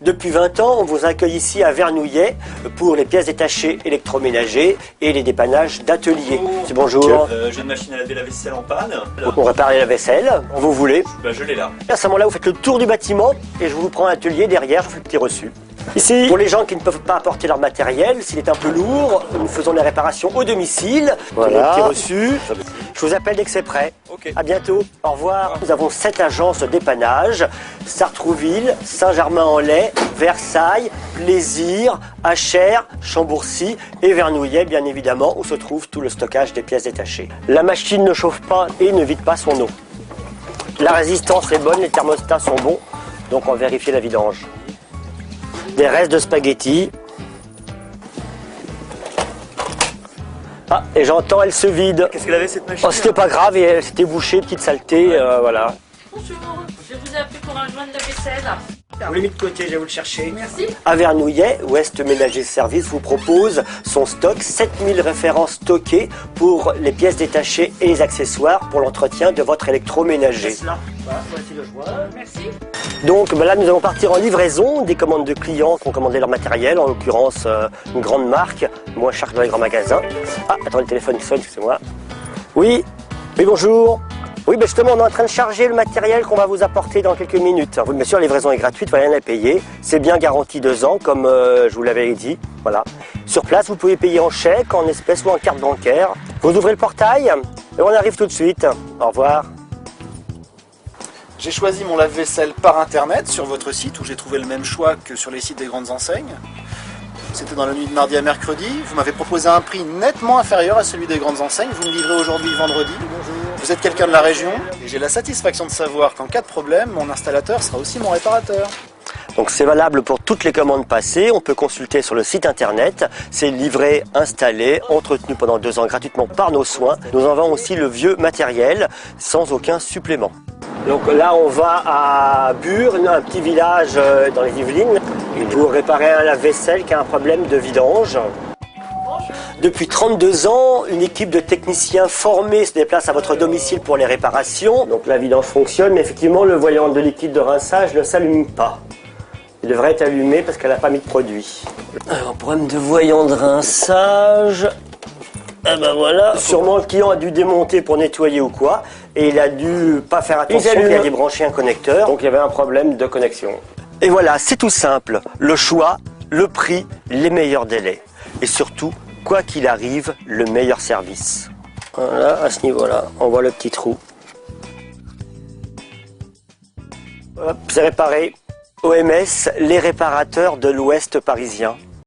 Depuis 20 ans, on vous accueille ici à Vernouillet pour les pièces détachées électroménagers et les dépannages d'atelier. Bonjour. J'ai une machine à laver la vaisselle en panne. On répare la vaisselle, quand vous voulez. Je l'ai là. À ce moment-là, vous faites le tour du bâtiment et je vous prends un atelier derrière, je vous fais le petit reçu. Ici, pour les gens qui ne peuvent pas apporter leur matériel, s'il est un peu lourd, nous faisons les réparations au domicile. Voilà. Le petit reçu. Je vous appelle dès que c'est prêt. Ok. À bientôt. Au revoir. Nous avons 7 agences de dépannage. Sartrouville, Saint-Germain-en-Laye, Versailles, Plaisir, Achères, Chambourcy et Vernouillet, bien évidemment, où se trouve tout le stockage des pièces détachées. La machine ne chauffe pas et ne vide pas son eau. La résistance est bonne, les thermostats sont bons, donc on va vérifier la vidange. Des restes de spaghettis. Ah, et j'entends, elle se vide. Qu'est-ce qu'elle avait cette machine? Oh, c'était pas grave, et elle s'était bouchée, petite saleté, voilà. Bonjour, je vous ai appelé pour un joint de vaisselle. Vous l'avez mis de côté, je vais vous le chercher. Merci. À Vernouillet, Ouest Ménager Service vous propose son stock, 7000 références stockées pour les pièces détachées et les accessoires pour l'entretien de votre électroménager. Voilà, voici le joint. Merci. Donc là, nous allons partir en livraison des commandes de clients qui ont commandé leur matériel, en l'occurrence une grande marque, moins cher que dans les grands magasins. Ah, attendez, le téléphone sonne, excusez-moi. Oui, bonjour. Oui, justement, on est en train de charger le matériel qu'on va vous apporter dans quelques minutes. Oui, bien sûr, la livraison est gratuite, vous n'avez rien à payer. C'est bien garanti 2 ans, comme je vous l'avais dit. Voilà. Sur place, vous pouvez payer en chèque, en espèces ou en carte bancaire. Vous ouvrez le portail et on arrive tout de suite. Au revoir. J'ai choisi mon lave-vaisselle par internet sur votre site où j'ai trouvé le même choix que sur les sites des grandes enseignes. C'était dans la nuit de mardi à mercredi. Vous m'avez proposé un prix nettement inférieur à celui des grandes enseignes. Vous me livrez aujourd'hui vendredi. Vous êtes quelqu'un de la région et j'ai la satisfaction de savoir qu'en cas de problème, mon installateur sera aussi mon réparateur. Donc c'est valable pour toutes les commandes passées. On peut consulter sur le site internet. C'est livré, installé, entretenu pendant 2 ans gratuitement par nos soins. Nous en vendons aussi le vieux matériel sans aucun supplément. Donc là, on va à Bure, un petit village dans les Yvelines, pour réparer un lave-vaisselle qui a un problème de vidange. Depuis 32 ans, une équipe de techniciens formés se déplace à votre domicile pour les réparations. Donc la vidange fonctionne, mais effectivement, le voyant de liquide de rinçage ne s'allume pas. Il devrait être allumé parce qu'elle n'a pas mis de produit. Alors, problème de voyant de rinçage. Eh ben voilà, sûrement le client a dû démonter pour nettoyer ou quoi, et il a dû pas faire attention qu'il a débranché un connecteur, donc il y avait un problème de connexion. Et voilà, c'est tout simple, le choix, le prix, les meilleurs délais, et surtout, quoi qu'il arrive, le meilleur service. Voilà, à ce niveau-là, on voit le petit trou. Hop, c'est réparé. OMS, les réparateurs de l'Ouest parisien.